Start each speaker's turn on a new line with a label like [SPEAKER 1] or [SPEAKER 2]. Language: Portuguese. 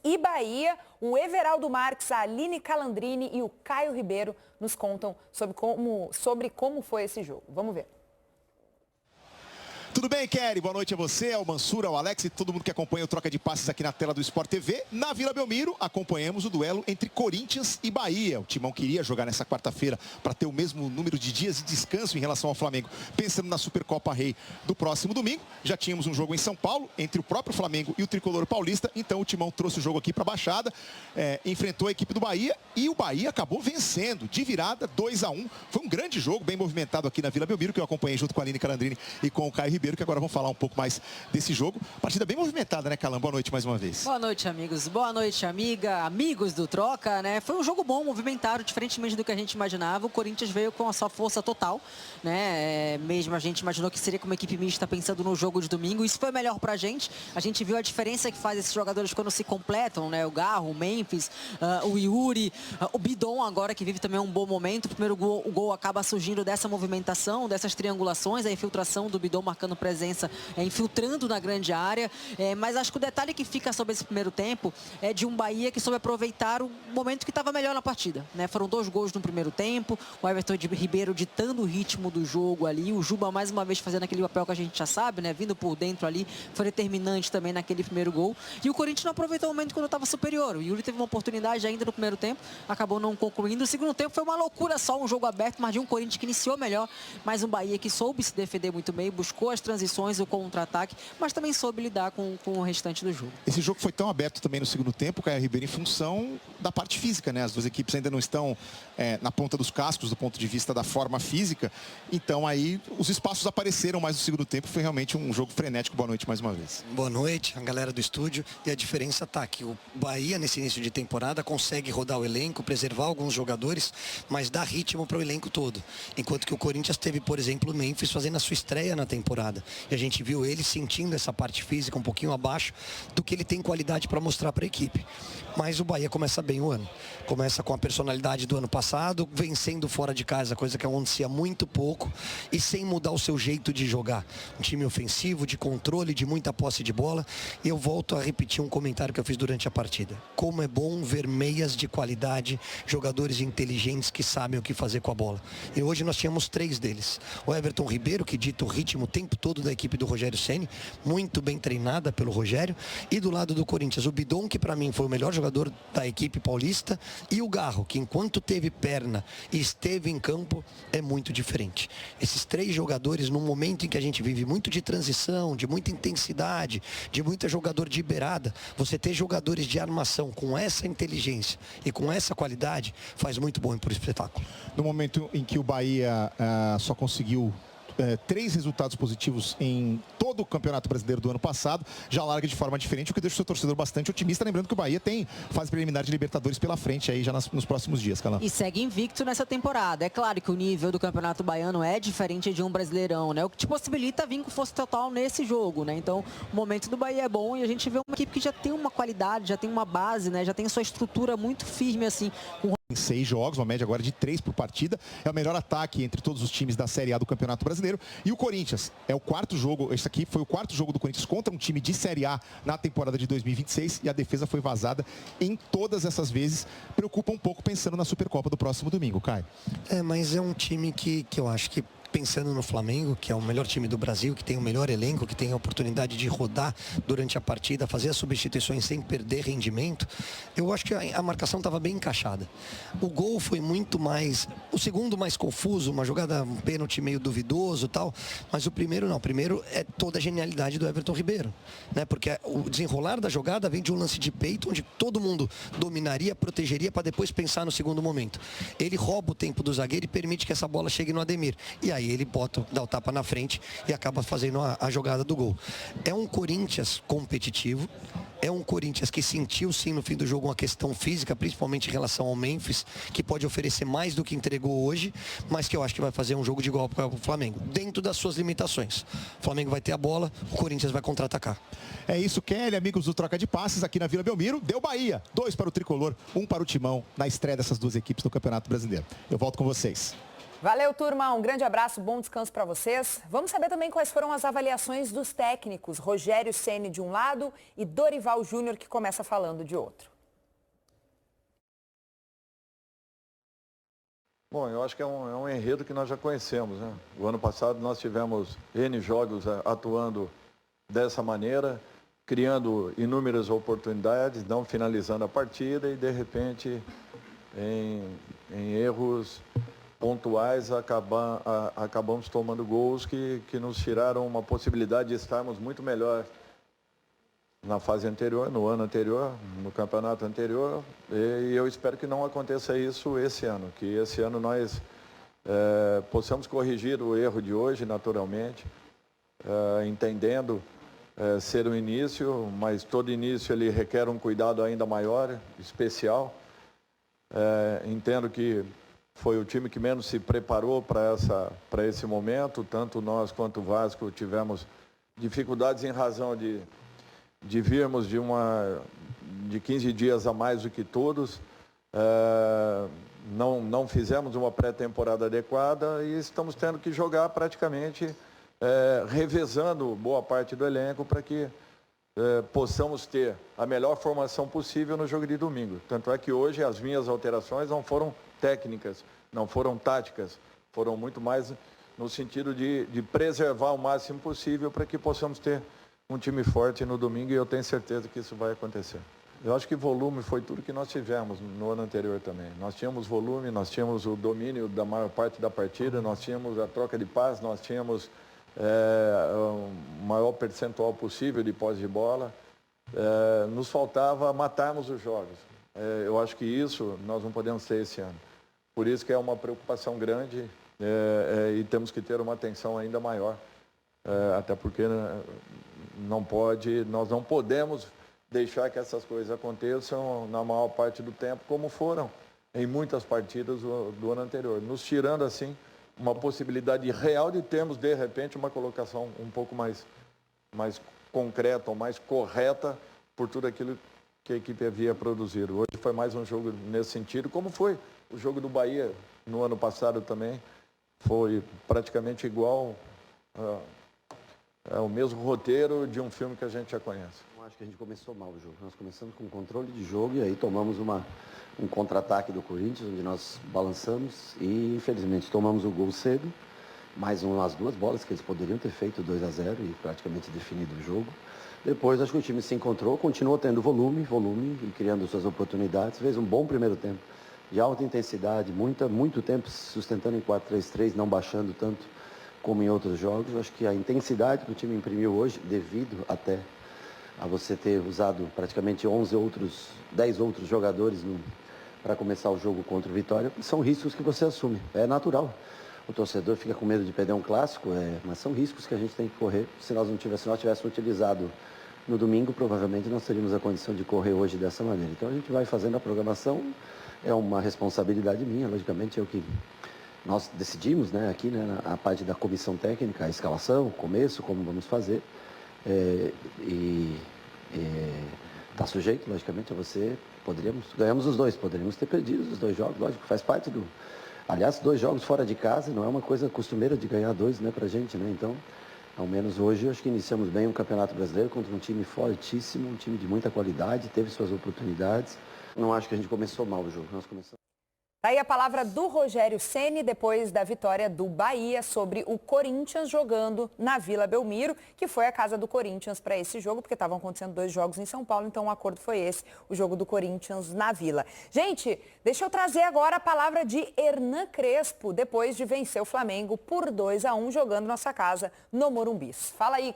[SPEAKER 1] e Bahia. O Everaldo Marques, a Aline Calandrini e o Caio Ribeiro nos contam sobre como foi esse jogo. Vamos ver.
[SPEAKER 2] Tudo bem, Kelly? Boa noite a você, ao Mansur, ao Alex e todo mundo que acompanha o Troca de Passes aqui na tela do Sport TV. Na Vila Belmiro, acompanhamos o duelo entre Corinthians e Bahia. O Timão queria jogar nessa quarta-feira para ter o mesmo número de dias de descanso em relação ao Flamengo, pensando na Supercopa Rei do próximo domingo. Já tínhamos um jogo em São Paulo, entre o próprio Flamengo e o Tricolor Paulista. Então o Timão trouxe o jogo aqui para a Baixada, enfrentou a equipe do Bahia e o Bahia acabou vencendo de virada 2-1. Foi um grande jogo, bem movimentado aqui na Vila Belmiro, que eu acompanhei junto com a Aline Calandrini e com o Caio Ribeiro, que agora vamos falar um pouco mais desse jogo. Partida bem movimentada, né, Calan? Boa noite mais uma vez.
[SPEAKER 3] Boa noite, amigos. Boa noite, amigos do Troca, né? Foi um jogo bom, movimentado, diferentemente do que a gente imaginava. O Corinthians veio com a sua força total, né? Mesmo a gente imaginou que seria com uma equipe mista pensando no jogo de domingo. Isso foi melhor pra gente. A gente viu a diferença que faz esses jogadores quando se completam, né? O Garro, o Memphis, o Yuri, o Bidon agora que vive também um bom momento. O primeiro gol, o gol acaba surgindo dessa movimentação, dessas triangulações, a infiltração do Bidon marcando presença, infiltrando na grande área, mas acho que o detalhe que fica sobre esse primeiro tempo é de um Bahia que soube aproveitar o momento que estava melhor na partida, né? Foram 2 gols no primeiro tempo, o Everton Ribeiro ditando o ritmo do jogo ali, o Juba mais uma vez fazendo aquele papel que a gente já sabe, né? Vindo por dentro ali, foi determinante também naquele primeiro gol, e o Corinthians não aproveitou o momento quando estava superior. O Yuri teve uma oportunidade ainda no primeiro tempo, acabou não concluindo. O segundo tempo foi uma loucura só, um jogo aberto, mas de um Corinthians que iniciou melhor, mas um Bahia que soube se defender muito bem, buscou as transições, o contra-ataque, mas também soube lidar com o restante do jogo.
[SPEAKER 2] Esse jogo foi tão aberto também no segundo tempo, Caio Ribeiro, em função da parte física, né? As duas equipes ainda não estão na ponta dos cascos do ponto de vista da forma física, então aí os espaços apareceram mais no segundo tempo. Foi realmente um jogo frenético. Boa noite mais uma vez.
[SPEAKER 4] Boa noite, a galera do estúdio. E a diferença tá que o Bahia nesse início de temporada consegue rodar o elenco, preservar alguns jogadores, mas dá ritmo para o elenco todo, enquanto que o Corinthians teve, por exemplo, o Memphis fazendo a sua estreia na temporada, e a gente viu ele sentindo essa parte física um pouquinho abaixo do que ele tem qualidade para mostrar para a equipe. Mas o Bahia começa bem o ano. Começa com a personalidade do ano passado, vencendo fora de casa, coisa que acontecia muito pouco, e sem mudar o seu jeito de jogar. Um time ofensivo, de controle, de muita posse de bola. E eu volto a repetir um comentário que eu fiz durante a partida. Como é bom ver meias de qualidade, jogadores inteligentes que sabem o que fazer com a bola. E hoje nós tínhamos 3 deles. O Everton Ribeiro, que dita o ritmo o tempo todo da equipe do Rogério Ceni, muito bem treinada pelo Rogério, e do lado do Corinthians o Bidon, que para mim foi o melhor jogador da equipe paulista, e o Garro, que enquanto teve perna e esteve em campo, é muito diferente. Esses 3 jogadores, num momento em que a gente vive muito de transição, de muita intensidade, de muito jogador de beirada, você ter jogadores de armação com essa inteligência e com essa qualidade faz muito bom para o espetáculo.
[SPEAKER 2] No momento em que o Bahia só conseguiu 3 resultados positivos em todo o Campeonato Brasileiro do ano passado, já larga de forma diferente, o que deixa o seu torcedor bastante otimista, lembrando que o Bahia tem fase preliminar de Libertadores pela frente aí já nos próximos dias, Calan.
[SPEAKER 3] E segue invicto nessa temporada. É claro que o nível do Campeonato Baiano é diferente de um Brasileirão, né? O que te possibilita vir com força total nesse jogo, né? Então, o momento do Bahia é bom e a gente vê uma equipe que já tem uma qualidade, já tem uma base, né? Já tem sua estrutura muito firme, assim, com
[SPEAKER 2] em 6 jogos, uma média agora de 3 por partida. É o melhor ataque entre todos os times da Série A do Campeonato Brasileiro. E o Corinthians é o 4º jogo, esse aqui foi o 4º jogo do Corinthians contra um time de Série A na temporada de 2026, e a defesa foi vazada em todas essas vezes. Preocupa um pouco pensando na Supercopa do próximo domingo, Caio.
[SPEAKER 4] Mas é um time que eu acho que, pensando no Flamengo, que é o melhor time do Brasil, que tem o melhor elenco, que tem a oportunidade de rodar durante a partida, fazer as substituições sem perder rendimento, eu acho que a marcação estava bem encaixada. O gol foi muito mais, o segundo mais confuso, uma jogada, um pênalti meio duvidoso e tal, mas o primeiro não. O primeiro é toda a genialidade do Everton Ribeiro, né? Porque o desenrolar da jogada vem de um lance de peito, onde todo mundo dominaria, protegeria, para depois pensar no segundo momento. Ele rouba o tempo do zagueiro e permite que essa bola chegue no Ademir. E aí ele dá o tapa na frente e acaba fazendo a jogada do gol. É um Corinthians competitivo, é um Corinthians que sentiu sim no fim do jogo uma questão física, principalmente em relação ao Memphis, que pode oferecer mais do que entregou hoje, mas que eu acho que vai fazer um jogo de igual para o Flamengo, dentro das suas limitações. O Flamengo vai ter a bola, o Corinthians vai contra-atacar.
[SPEAKER 2] É isso, Kelly, amigos do Troca de Passes aqui na Vila Belmiro. Deu Bahia, 2 para o Tricolor, 1 para o Timão, na estreia dessas duas equipes no Campeonato Brasileiro. Eu volto com vocês.
[SPEAKER 1] Valeu, turma. Um grande abraço, bom descanso para vocês. Vamos saber também quais foram as avaliações dos técnicos. Rogério Ceni de um lado e Dorival Júnior, que começa falando de outro.
[SPEAKER 5] Bom, eu acho que é um enredo que nós já conhecemos, né? O ano passado nós tivemos N jogos atuando dessa maneira, criando inúmeras oportunidades, não finalizando a partida e, de repente, em erros pontuais, acabamos tomando gols que nos tiraram uma possibilidade de estarmos muito melhor na fase anterior, no ano anterior, no campeonato anterior, e eu espero que não aconteça isso esse ano, que esse ano nós possamos corrigir o erro de hoje, naturalmente, entendendo ser um início, mas todo início ele requer um cuidado ainda maior, especial. Entendo que foi o time que menos se preparou para esse momento, tanto nós quanto o Vasco tivemos dificuldades em razão de virmos de 15 dias a mais do que todos, não fizemos uma pré-temporada adequada e estamos tendo que jogar praticamente revezando boa parte do elenco para que possamos ter a melhor formação possível no jogo de domingo. Tanto é que hoje as minhas alterações não foram técnicas, não foram táticas, foram muito mais no sentido de preservar o máximo possível para que possamos ter um time forte no domingo e eu tenho certeza que isso vai acontecer. Eu acho que volume foi tudo que nós tivemos no ano anterior também. Nós tínhamos volume, nós tínhamos o domínio da maior parte da partida, nós tínhamos a troca de passes, nós tínhamos o maior percentual possível de posse de bola. Nos faltava matarmos os jogos. Eu acho que isso nós não podemos ter esse ano. Por isso que é uma preocupação grande e temos que ter uma atenção ainda maior. Até porque nós não podemos deixar que essas coisas aconteçam na maior parte do tempo, como foram em muitas partidas do ano anterior, nos tirando assim uma possibilidade real de termos de repente uma colocação um pouco mais concreta ou mais correta por tudo aquilo que a equipe havia produzido. Hoje foi mais um jogo nesse sentido, como foi o jogo do Bahia no ano passado também, foi praticamente igual o mesmo roteiro de um filme que a gente já conhece.
[SPEAKER 6] Eu acho que a gente começou mal o jogo. Nós começamos com controle de jogo e aí tomamos um contra-ataque do Corinthians, onde nós balançamos e, infelizmente, tomamos o gol cedo. Mais as duas bolas que eles poderiam ter feito 2-0 e praticamente definido o jogo. Depois, acho que o time se encontrou, continuou tendo volume e criando suas oportunidades. Fez um bom primeiro tempo, de alta intensidade, muito tempo sustentando em 4-3-3, não baixando tanto como em outros jogos. Eu acho que a intensidade que o time imprimiu hoje, devido até a você ter usado praticamente 10 outros jogadores para começar o jogo contra o Vitória, são riscos que você assume. É natural. O torcedor fica com medo de perder um clássico, mas são riscos que a gente tem que correr. Se nós tivéssemos utilizado no domingo, provavelmente nós teríamos a condição de correr hoje dessa maneira. Então a gente vai fazendo a programação, é uma responsabilidade minha, logicamente, nós decidimos, aqui, a parte da comissão técnica, a escalação, o começo, como vamos fazer. Está sujeito, logicamente, a você. Ganhamos os dois, poderíamos ter perdido os 2 jogos, lógico, faz parte do... Aliás, 2 jogos fora de casa não é uma coisa costumeira de ganhar 2, pra gente, Então, ao menos hoje, eu acho que iniciamos bem o Campeonato Brasileiro contra um time fortíssimo, um time de muita qualidade, teve suas oportunidades. Não acho que a gente começou mal o jogo, nós começamos...
[SPEAKER 1] Daí a palavra do Rogério Ceni depois da vitória do Bahia sobre o Corinthians jogando na Vila Belmiro, que foi a casa do Corinthians para esse jogo, porque estavam acontecendo 2 jogos em São Paulo, então o acordo foi esse, o jogo do Corinthians na Vila. Gente, deixa eu trazer agora a palavra de Hernan Crespo, depois de vencer o Flamengo por 2-1 jogando nossa casa no Morumbis. Fala aí.